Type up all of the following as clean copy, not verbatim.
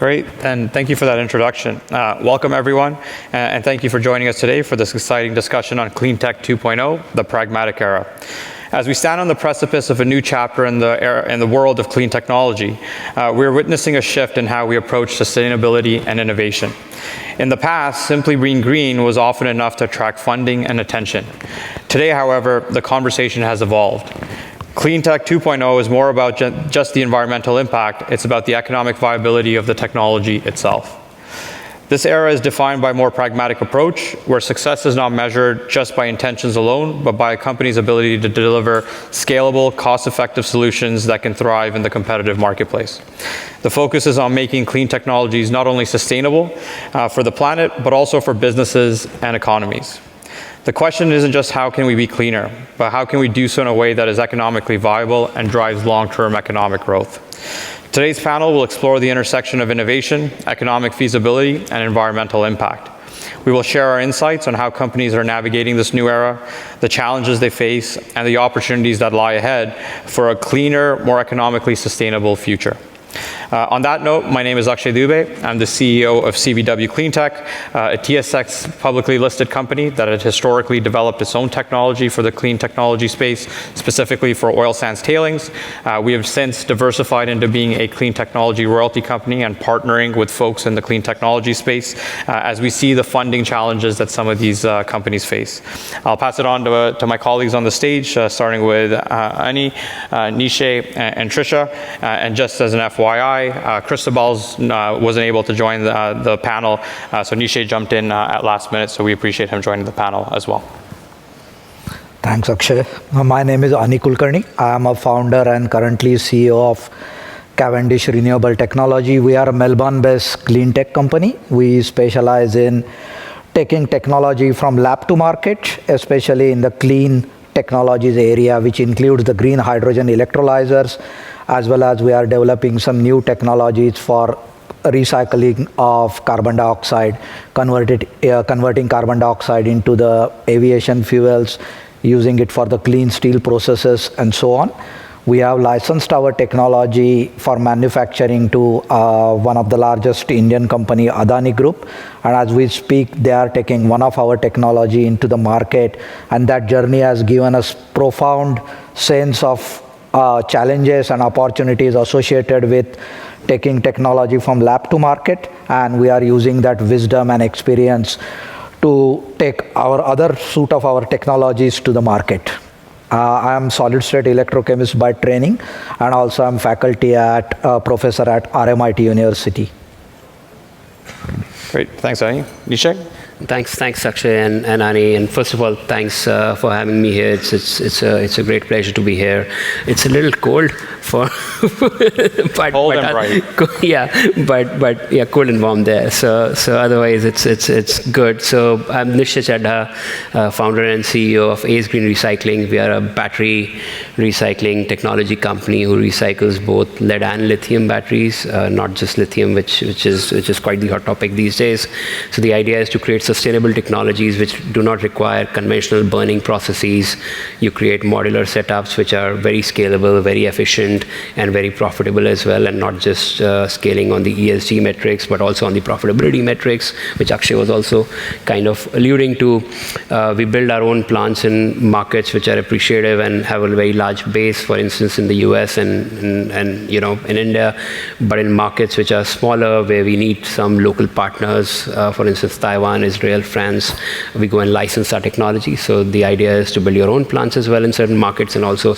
Great, and thank you for that introduction. Welcome, everyone, and thank you for joining us today for this exciting discussion on CleanTech 2.0, the Pragmatic era. As we stand on the precipice of a new chapter in the world of clean technology, we're witnessing a shift in how we approach sustainability and innovation. In the past, simply being green was often enough to attract funding and attention. Today, however, the conversation has evolved. CleanTech 2.0 is more about just the environmental impact. It's about the economic viability of the technology itself. This era is defined by a more pragmatic approach, where success is not measured just by intentions alone, but by a company's ability to deliver scalable, cost-effective solutions that can thrive in the competitive marketplace. The focus is on making clean technologies not only sustainable for the planet, but also for businesses and economies. The question isn't just how can we be cleaner, but how can we do so in a way that is economically viable and drives long-term economic growth. Today's panel will explore the intersection of innovation, economic feasibility, and environmental impact. We will share our insights on how companies are navigating this new era, the challenges they face, and the opportunities that lie ahead for a cleaner, more economically sustainable future. On that note, my name is Akshay Dubey. I'm the CEO of CVW CleanTech, a TSX publicly listed company that had historically developed its own technology for the clean technology space, specifically for oil sands tailings. We have since diversified into being a clean technology royalty company and partnering with folks in the clean technology space as we see the funding challenges that some of these companies face. I'll pass it on to my colleagues on the stage, starting with Ani, Nishay, and Trisha. And just as an FYI, Cristobal wasn't able to join the panel, so Nishay jumped in at last minute, so we appreciate him joining the panel as well. Thanks, Akshay. My name is Ani Kulkarni. I am a founder and currently CEO of Cavendish Renewable Technology. We are a Melbourne-based clean tech company. We specialize in taking technology from lab to market, especially in the clean technologies area, which includes the green hydrogen electrolyzers, as well as we are developing some new technologies for recycling of carbon dioxide, converting carbon dioxide into the aviation fuels, using it for the clean steel processes, and so on. We have licensed our technology for manufacturing to one of the largest Indian company, Adani Group. And as we speak, they are taking one of our technology into the market. And that journey has given us profound sense of challenges and opportunities associated with taking technology from lab to market. And we are using that wisdom and experience to take our other suite of our technologies to the market. I am solid-state electrochemist by training, and also I'm faculty at professor at RMIT University. Great, thanks, Ani. Nishay? Thanks, Akshay and Ani. And first of all, thanks for having me here. It's a great pleasure to be here. It's a little cold for, but cold and bright. But yeah, cold and warm there. So otherwise, it's good. So I'm Nishay Chadha, founder and CEO of Ace Green Recycling. We are a battery recycling technology company who recycles both lead and lithium batteries, not just lithium, which is quite the hot topic these days. So the idea is to create sustainable technologies which do not require conventional burning processes. You create modular setups which are very scalable, very efficient, and very profitable as well, and not just scaling on the ESG metrics, but also on the profitability metrics, which Akshay was also kind of alluding to. We build our own plants in markets which are appreciative and have a very large base, for instance, in the US and in India, but in markets which are smaller, where we need some local partners, for instance, Taiwan, Israel, France, we go and license our technology. So the idea is to build your own plants as well in certain markets, and also,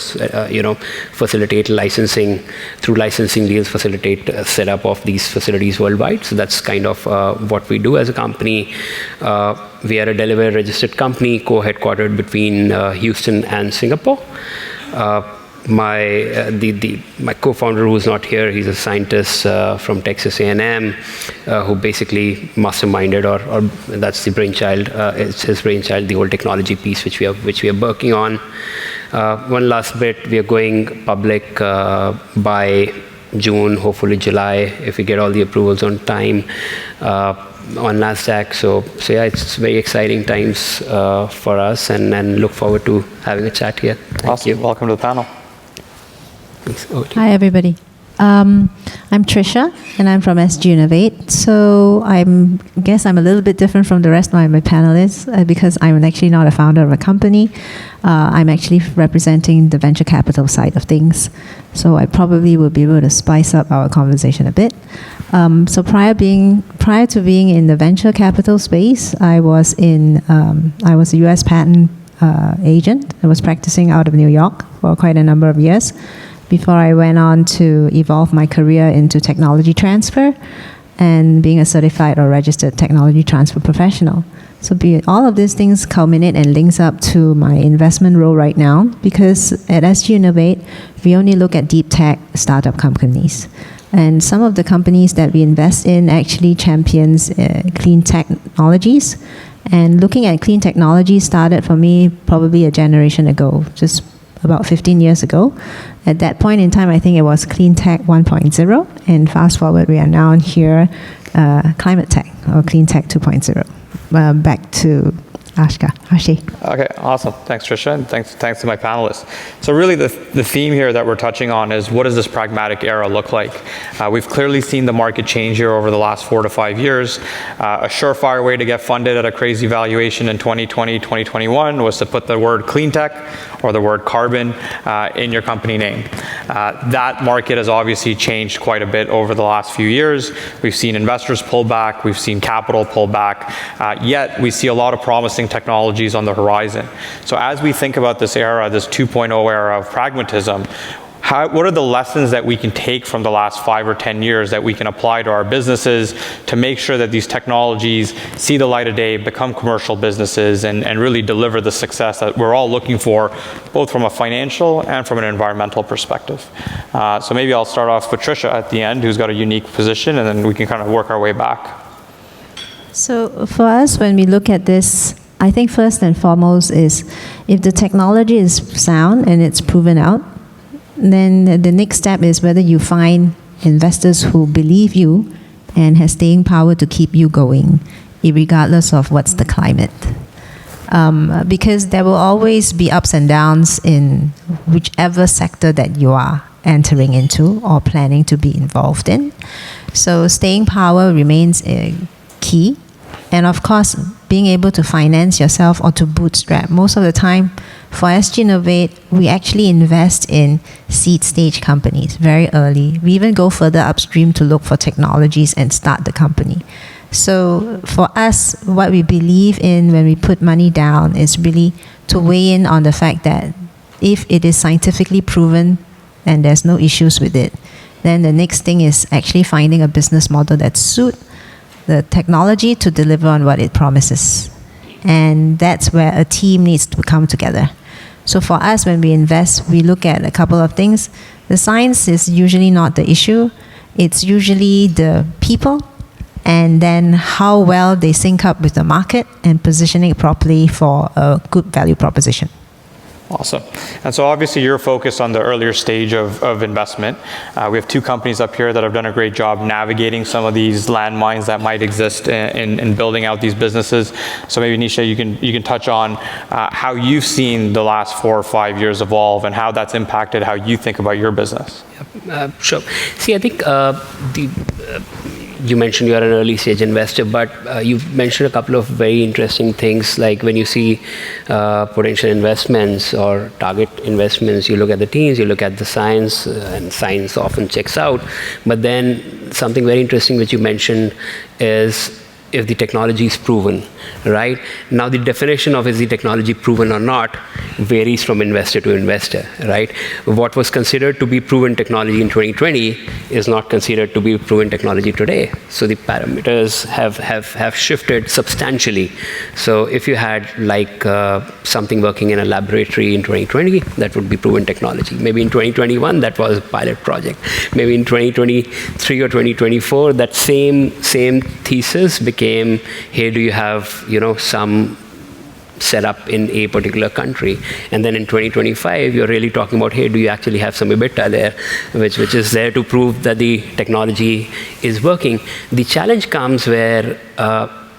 facilitate licensing, through licensing deals, facilitate setup of these facilities worldwide. So that's kind of what we do as a company. We are a Delaware registered company, co-headquartered between Houston and Singapore. My co-founder, who's not here, he's a scientist from Texas A&M, who basically masterminded, or that's the brainchild. It's his brainchild, the whole technology piece which we are working on. One last bit: we are going public by June, hopefully July, if we get all the approvals on time, on NASDAQ. So yeah, it's very exciting times for us, and look forward to having a chat here. Thank you. Welcome to the panel. Hi, everybody. I'm Trisha, and I'm from SG Innovate. So I guess I'm a little bit different from the rest of my panelists because I'm actually not a founder of a company. I'm actually representing the venture capital side of things. So I probably will be able to spice up our conversation a bit. So prior to being in the venture capital space, I was a U.S. patent agent. I was practicing out of New York for quite a number of years before I went on to evolve my career into technology transfer and being a certified or registered technology transfer professional. So all of these things culminate and links up to my investment role right now, because at SG Innovate, we only look at deep tech startup companies. And some of the companies that we invest in actually champions clean technologies. And looking at clean technology started for me probably a generation ago, just about 15 years ago. At that point in time, I think it was CleanTech 1.0, and fast forward, we are now here, Climate Tech, or CleanTech 2.0. Back to Akshay. Okay, awesome. Thanks, Trisha, and thanks to my panelists. So really the theme here that we're touching on is, what does this pragmatic era look like? We've clearly seen the market change here over the last 4 to 5 years. A surefire way to get funded at a crazy valuation in 2020, 2021 was to put the word clean tech or the word carbon in your company name. That market has obviously changed quite a bit over the last few years. We've seen investors pull back, we've seen capital pull back, yet we see a lot of promising technologies on the horizon. So as we think about this era, this 2.0 era of pragmatism, what are the lessons that we can take from the last 5 or 10 years that we can apply to our businesses to make sure that these technologies see the light of day, become commercial businesses, and really deliver the success that we're all looking for, both from a financial and from an environmental perspective? So maybe I'll start off with Trisha at the end, who's got a unique position, and then we can kind of work our way back. So for us, when we look at this, I think first and foremost is, if the technology is sound and it's proven out, then the next step is whether you find investors who believe you and has staying power to keep you going, regardless of what's the climate. Because there will always be ups and downs in whichever sector that you are entering into or planning to be involved in. So staying power remains key. And of course, being able to finance yourself or to bootstrap. Most of the time, for SG Innovate, we actually invest in seed stage companies very early. We even go further upstream to look for technologies and start the company. So for us, what we believe in when we put money down is really to weigh in on the fact that if it is scientifically proven and there's no issues with it, then the next thing is actually finding a business model that suits the technology to deliver on what it promises. And that's where a team needs to come together. So for us, when we invest, we look at a couple of things. The science is usually not the issue. It's usually the people, and then how well they sync up with the market and positioning it properly for a good value proposition. Awesome. And so obviously you're focused on the earlier stage of investment. We have 2 companies up here that have done a great job navigating some of these landmines that might exist in building out these businesses. So maybe Nisha, you can touch on how you've seen the last 4 or 5 years evolve and how that's impacted how you think about your business. Sure. See, I think you mentioned you are an early stage investor, but you've mentioned a couple of very interesting things, like when you see potential investments or target investments, you look at the teams, you look at the science, and science often checks out. But then something very interesting which you mentioned is if the technology is proven, right? Now the definition of is the technology proven or not varies from investor to investor, right? What was considered to be proven technology in 2020 is not considered to be proven technology today. So the parameters have shifted substantially. So if you had like something working in a laboratory in 2020, that would be proven technology. Maybe in 2021, that was a pilot project. Maybe in 2023 or 2024, that same thesis became, hey, do you have some set up in a particular country? And then in 2025, you're really talking about, hey, do you actually have some EBITDA there, which is there to prove that the technology is working? The challenge comes where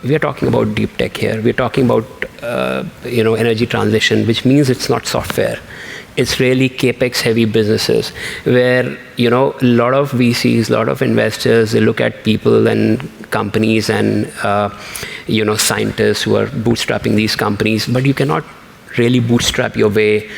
we are talking about deep tech here. We're talking about energy transition, which means it's not software. It's really capex heavy businesses where a lot of VCs, a lot of investors, they look at people and companies and scientists who are bootstrapping these companies, but you cannot really bootstrap your way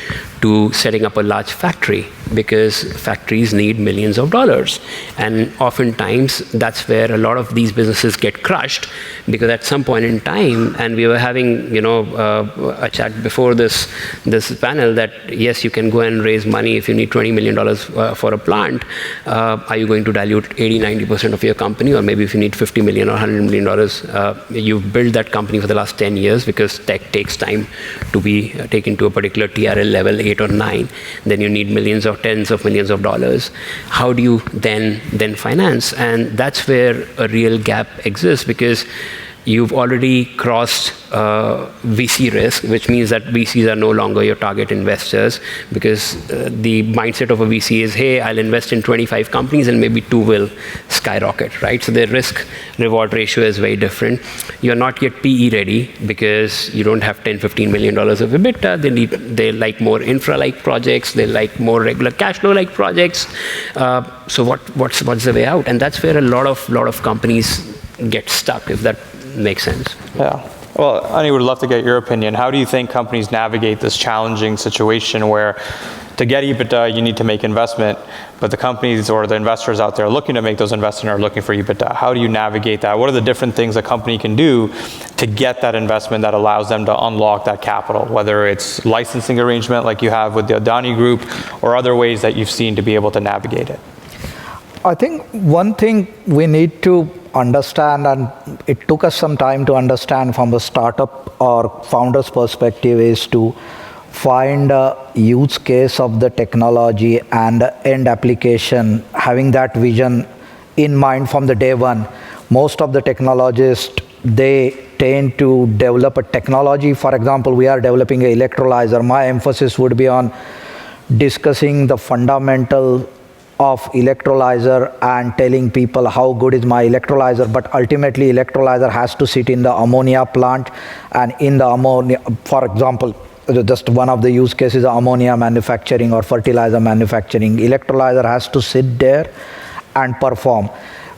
to setting up a large factory, because factories need millions of dollars. And oftentimes, that's where a lot of these businesses get crushed, because at some point in time, and we were having a chat before this panel, that yes, you can go and raise money if you need $20 million for a plant. Are you going to dilute 80-90% of your company? Or maybe if you need $50 million or $100 million, you've built that company for the last 10 years, because tech takes time to be taken to a particular TRL level, 8 or 9, then you need millions or tens of millions of dollars. How do you then finance? And that's where a real gap exists, because you've already crossed VC risk, which means that VCs are no longer your target investors, because the mindset of a VC is, hey, I'll invest in 25 companies and maybe 2 will skyrocket, right? So their risk-reward ratio is very different. You're not yet PE ready, because you don't have $10-15 million of EBITDA. They like more infra-like projects. They like more regular cash flow-like projects. So what's the way out? And that's where a lot of companies get stuck, if that makes sense. Yeah. Well, Ani, would love to get your opinion. How do you think companies navigate this challenging situation where to get EBITDA, you need to make investment, but the companies or the investors out there looking to make those investments are looking for EBITDA? How do you navigate that? What are the different things a company can do to get that investment that allows them to unlock that capital, whether it's licensing arrangement like you have with the Adani Group or other ways that you've seen to be able to navigate it? I think one thing we need to understand, and it took us some time to understand from a startup or founder's perspective, is to find a use case of the technology and end application, having that vision in mind from the day one. Most of the technologists, they tend to develop a technology. For example, we are developing an electrolyzer. My emphasis would be on discussing the fundamental of electrolyzer and telling people how good is my electrolyzer, but ultimately electrolyzer has to sit in the ammonia plant, and in the ammonia, for example, just one of the use cases, ammonia manufacturing or fertilizer manufacturing, electrolyzer has to sit there and perform.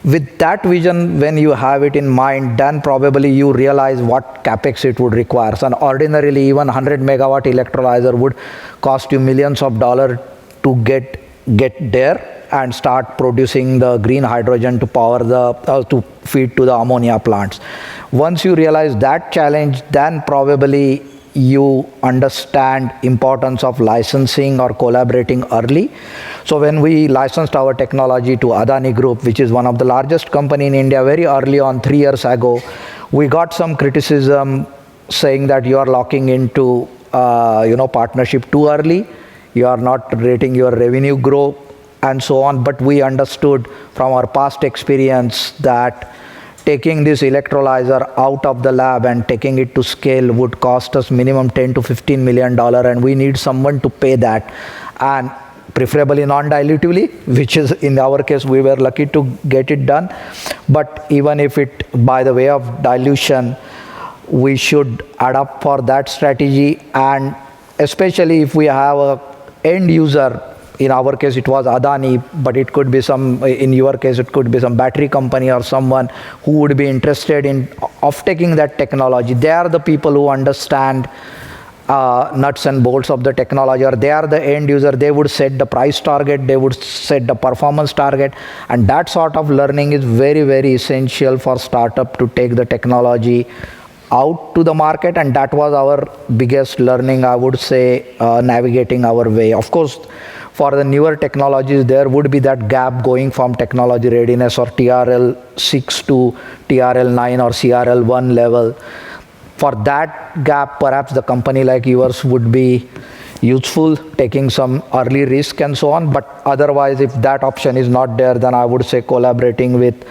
With that vision, when you have it in mind, then probably you realize what capex it would require. So ordinarily, even 100 megawatt electrolyzer would cost you millions of dollars to get there and start producing the green hydrogen to power to feed to the ammonia plants. Once you realize that challenge, then probably you understand importance of licensing or collaborating early. So when we licensed our technology to Adani Group, which is one of the largest company in India, very early on, 3 years ago, we got some criticism saying that you are locking into partnership too early, you are not letting your revenue grow, and so on. But we understood from our past experience that taking this electrolyzer out of the lab and taking it to scale would cost us minimum $10 to $15 million, and we need someone to pay that, and preferably non-dilutively, which is in our case we were lucky to get it done. But even if it by the way of dilution, we should adapt for that strategy, and especially if we have a end user. In our case, it was Adani, but it could be in your case, it could be some battery company or someone who would be interested in taking that technology. They are the people who understand nuts and bolts of the technology, or they are the end user. They would set the price target, they would set the performance target, and that sort of learning is very, very essential for startup to take the technology out to the market, and that was our biggest learning, I would say, navigating our way. Of course, for the newer technologies, there would be that gap going from technology readiness or TRL 6 to TRL 9 or CRL 1 level. For that gap, perhaps the company like yours would be useful, taking some early risk and so on. But otherwise, if that option is not there, then I would say collaborating with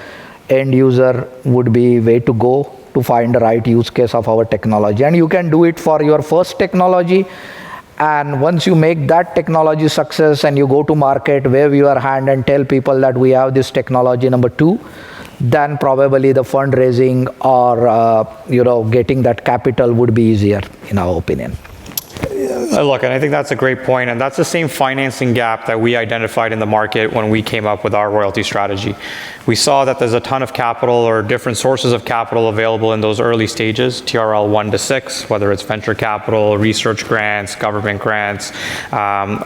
end user would be way to go to find the right use case of our technology. And you can do it for your first technology. And once you make that technology success and you go to market, wave your hand and tell people that we have this technology number 2, then probably the fundraising or getting that capital would be easier, in our opinion. Look, and I think that's a great point, and that's the same financing gap that we identified in the market when we came up with our royalty strategy. We saw that there's a ton of capital or different sources of capital available in those early stages, TRL 1 to 6, whether it's venture capital, research grants, government grants,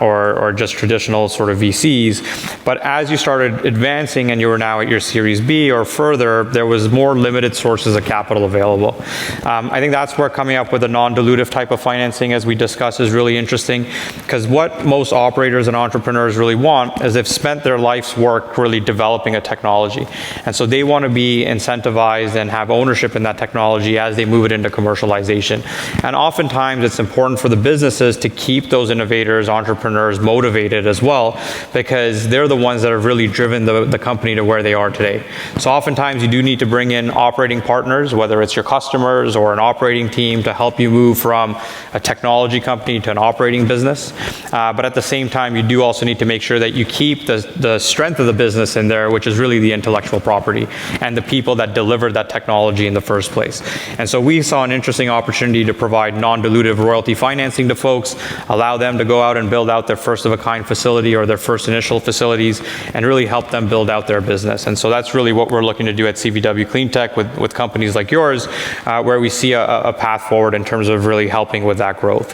or just traditional sort of VCs. But as you started advancing and you were now at your Series B or further, there was more limited sources of capital available. I think that's where coming up with a non-dilutive type of financing, as we discussed, is really interesting, because what most operators and entrepreneurs really want is they've spent their life's work really developing a technology. And so they want to be incentivized and have ownership in that technology as they move it into commercialization. And oftentimes it's important for the businesses to keep those innovators, entrepreneurs motivated as well, because they're the ones that have really driven the company to where they are today. So oftentimes you do need to bring in operating partners, whether it's your customers or an operating team, to help you move from a technology company to an operating business. But at the same time, you do also need to make sure that you keep the strength of the business in there, which is really the intellectual property and the people that delivered that technology in the first place. And so we saw an interesting opportunity to provide non-dilutive royalty financing to folks, allow them to go out and build out their first-of-a-kind facility or their first initial facilities, and really help them build out their business. And so that's really what we're looking to do at CVW CleanTech with companies like yours, where we see a path forward in terms of really helping with that growth.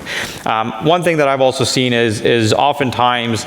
One thing that I've also seen is oftentimes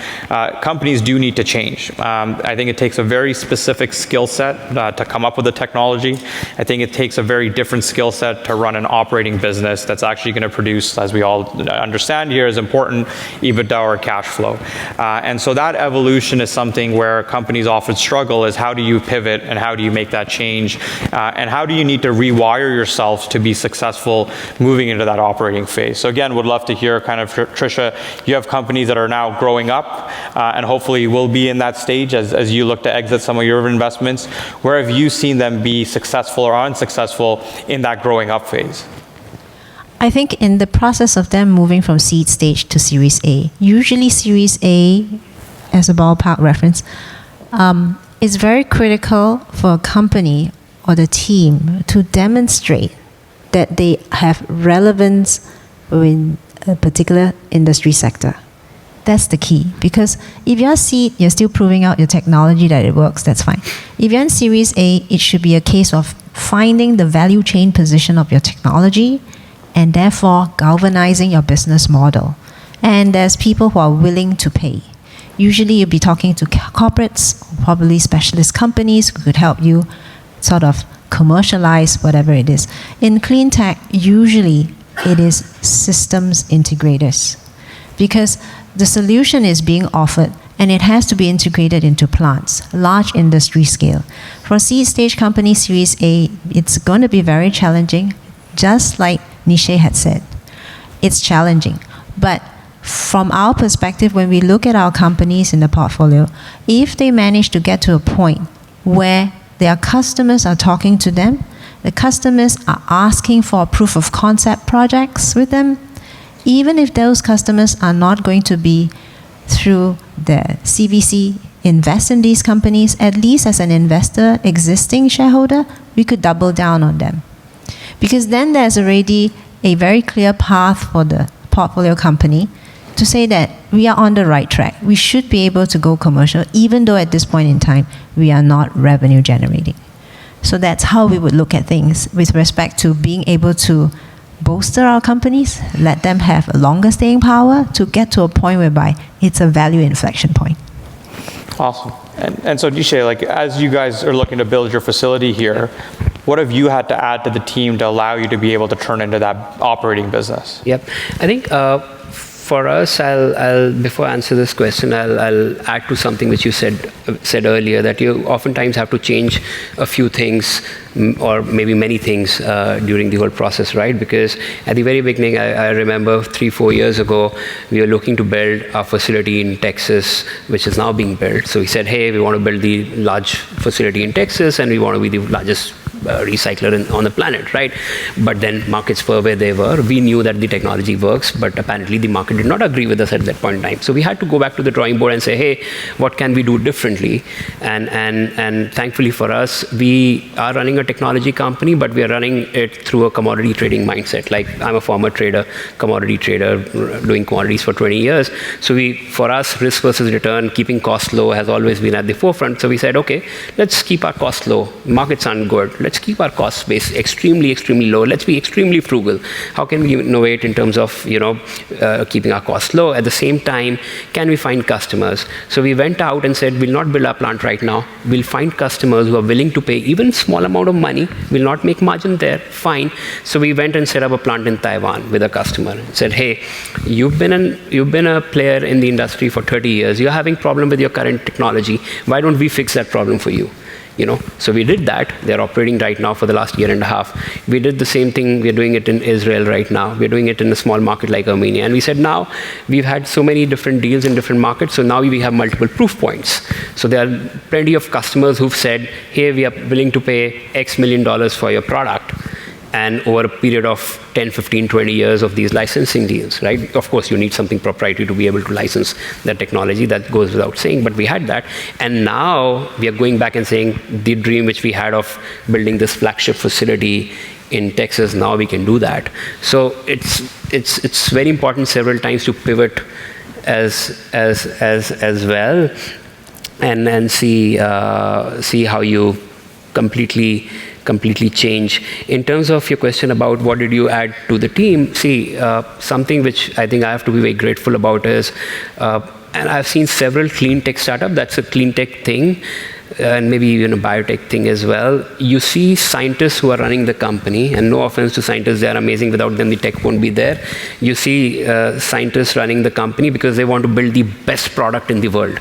companies do need to change. I think it takes a very specific skill set to come up with the technology. I think it takes a very different skill set to run an operating business that's actually going to produce, as we all understand here, is important, EBITDA or cash flow. And so that evolution is something where companies often struggle, is how do you pivot and how do you make that change? And how do you need to rewire yourself to be successful moving into that operating phase? So again, would love to hear kind of, Tricia, you have companies that are now growing up and hopefully will be in that stage as you look to exit some of your investments. Where have you seen them be successful or unsuccessful in that growing up phase? I think in the process of them moving from seed stage to Series A, usually Series A, as a ballpark reference, is very critical for a company or the team to demonstrate that they have relevance in a particular industry sector. That's the key, because if you're seed, you're still proving out your technology that it works, that's fine. If you're in Series A, it should be a case of finding the value chain position of your technology and therefore galvanizing your business model. And there's people who are willing to pay. Usually you'll be talking to corporates, probably specialist companies who could help you sort of commercialize whatever it is. In clean tech, usually it is systems integrators, because the solution is being offered and it has to be integrated into plants, large industry scale. For seed stage company Series A, it's going to be very challenging, just like Nishay had said. It's challenging. But from our perspective, when we look at our companies in the portfolio, if they manage to get to a point where their customers are talking to them, the customers are asking for proof of concept projects with them, even if those customers are not going to be through the CVC invest in these companies, at least as an investor, existing shareholder, we could double down on them. Because then there's already a very clear path for the portfolio company to say that we are on the right track. We should be able to go commercial, even though at this point in time, we are not revenue generating. So that's how we would look at things with respect to being able to bolster our companies, let them have a longer staying power to get to a point whereby it's a value inflection point. Awesome. And so Nishay, like, as you guys are looking to build your facility here, what have you had to add to the team to allow you to be able to turn into that operating business? Yep. I think for us, I'll before I answer this question, I'll add to something which you said earlier, that you oftentimes have to change a few things or maybe many things during the whole process, right? Because at the very beginning, I remember 3-4 years ago, we were looking to build our facility in Texas, which is now being built. So we said, hey, we want to build the large facility in Texas, and we want to be the largest recycler on the planet, right? But then markets were where they were. We knew that the technology works, but apparently the market did not agree with us at that point in time. So we had to go back to the drawing board and say, hey, what can we do differently? And thankfully for us, we are running a technology company, but we are running it through a commodity trading mindset. Like, I'm a former trader, commodity trader, doing commodities for 20 years. So for us, risk versus return, keeping costs low has always been at the forefront. So we said, okay, let's keep our costs low. Markets aren't good. Let's keep our cost base extremely, extremely low. Let's be extremely frugal. How can we innovate in terms of, keeping our costs low? At the same time, can we find customers? So we went out and said, we'll not build our plant right now. We'll find customers who are willing to pay even small amount of money. We'll not make margin there. Fine. So we went and set up a plant in Taiwan with a customer and said, hey, you've been a player in the industry for 30 years. You're having problem with your current technology. Why don't we fix that problem for you? So we did that. They're operating right now for the last year and a half. We did the same thing. We're doing it in Israel right now. We're doing it in a small market like Armenia. And we said, now we've had so many different deals in different markets, so now we have multiple proof points. So there are plenty of customers who've said, hey, we are willing to pay X million dollars for your product. And over a period of 10, 15, 20 years of these licensing deals, right? Of course, you need something proprietary to be able to license that technology. That goes without saying, but we had that. And now we are going back and saying the dream which we had of building this flagship facility in Texas, now we can do that. So it's very important several times to pivot as well, and see how you completely change. In terms of your question about what did you add to the team, something which I think I have to be very grateful about is, and I've seen several clean tech startups, that's a clean tech thing, and maybe even a biotech thing as well. You see scientists who are running the company, and no offense to scientists, they are amazing, without them the tech won't be there. You see scientists running the company because they want to build the best product in the world.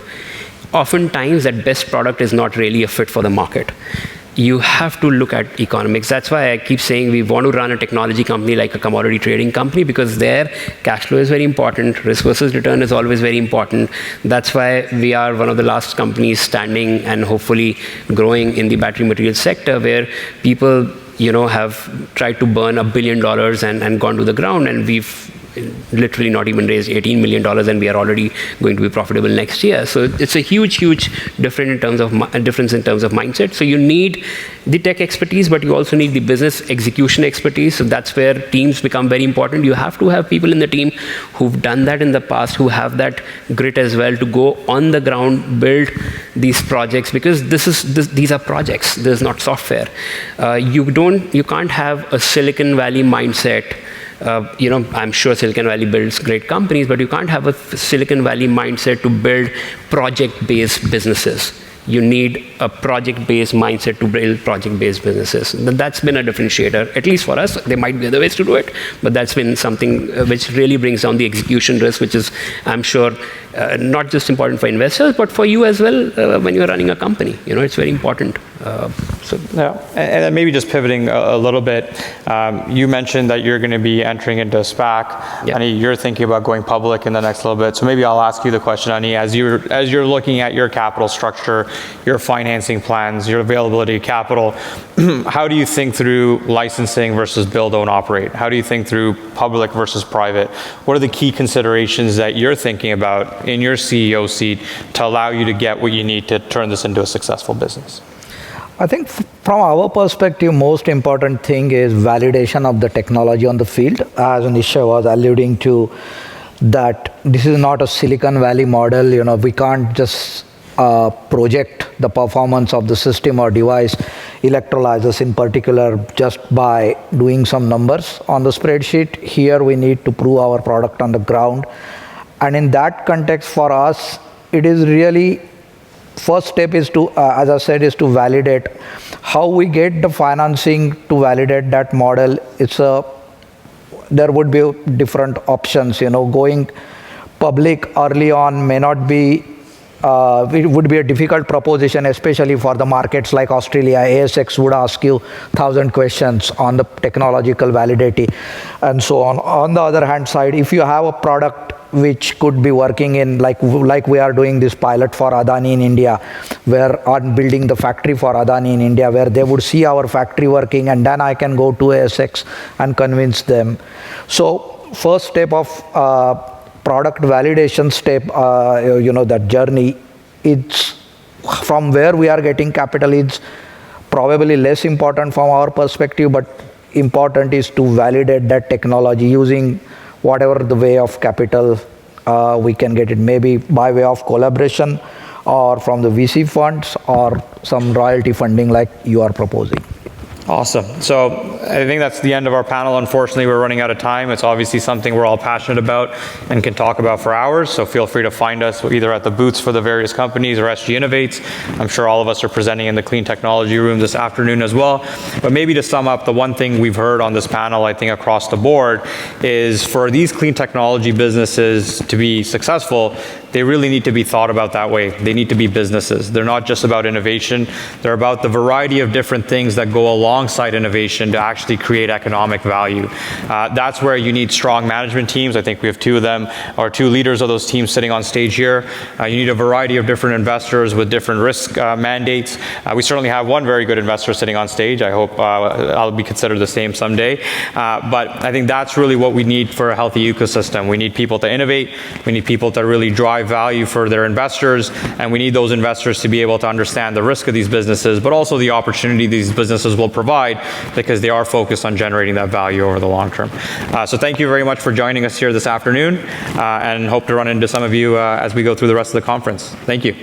Oftentimes that best product is not really a fit for the market. You have to look at economics. That's why I keep saying we want to run a technology company like a commodity trading company, because there cash flow is very important. Risk versus return is always very important. That's why we are one of the last companies standing and hopefully growing in the battery materials sector, where people have tried to burn $1 billion and gone to the ground, and we've literally not even raised $18 million, and we are already going to be profitable next year. So it's a huge difference in terms of mindset. So you need the tech expertise, but you also need the business execution expertise. So that's where teams become very important. You have to have people in the team who've done that in the past, who have that grit as well to go on the ground, build these projects, because these are projects. This is not software. You can't have a Silicon Valley mindset. I'm sure Silicon Valley builds great companies, but you can't have a Silicon Valley mindset to build project-based businesses. You need a project-based mindset to build project-based businesses. That's been a differentiator, at least for us. There might be other ways to do it, but that's been something which really brings down the execution risk, which is, I'm sure, not just important for investors, but for you as well when you're running a company. It's very important. Yeah, and then maybe just pivoting a little bit, you mentioned that you're going to be entering into a SPAC. Yeah. Ani, you're thinking about going public in the next little bit. So maybe I'll ask you the question, Ani, as you're looking at your capital structure, your financing plans, your availability of capital, how do you think through licensing versus build, own, operate? How do you think through public versus private? What are the key considerations that you're thinking about in your CEO seat to allow you to get what you need to turn this into a successful business? I think from our perspective, most important thing is validation of the technology on the field. As Nisha was alluding to, that this is not a Silicon Valley model. We can't just project the performance of the system or device, electrolyzers in particular, just by doing some numbers on the spreadsheet. Here we need to prove our product on the ground. And in that context, for us, it is really, first step is to, as I said, is to validate. How we get the financing to validate that model, there would be different options. Going public early on may not be, it would be a difficult proposition, especially for the markets like Australia. ASX would ask you 1,000 questions on the technological validity and so on. On the other hand side, if you have a product which could be working in, like we are doing this pilot for Adani in India, where I'm building the factory for Adani in India, where they would see our factory working, and then I can go to ASX and convince them. So first step of product validation step, that journey, it's from where we are getting capital is probably less important from our perspective, but important is to validate that technology using whatever the way of capital we can get it, maybe by way of collaboration or from the VC funds or some royalty funding like you are proposing. Awesome. So I think that's the end of our panel. Unfortunately, we're running out of time. It's obviously something we're all passionate about and can talk about for hours. So feel free to find us either at the booths for the various companies or SG Innovates. I'm sure all of us are presenting in the clean technology room this afternoon as well. But maybe to sum up, the one thing we've heard on this panel, I think across the board, is for these clean technology businesses to be successful, they really need to be thought about that way. They need to be businesses. They're not just about innovation. They're about the variety of different things that go alongside innovation to actually create economic value. That's where you need strong management teams. I think we have two of them, or two leaders of those teams sitting on stage here. You need a variety of different investors with different risk mandates. We certainly have one very good investor sitting on stage. I hope I'll be considered the same someday. But I think that's really what we need for a healthy ecosystem. We need people to innovate. We need people to really drive value for their investors, and we need those investors to be able to understand the risk of these businesses, but also the opportunity these businesses will provide, because they are focused on generating that value over the long term. So thank you very much for joining us here this afternoon, and hope to run into some of you as we go through the rest of the conference. Thank you.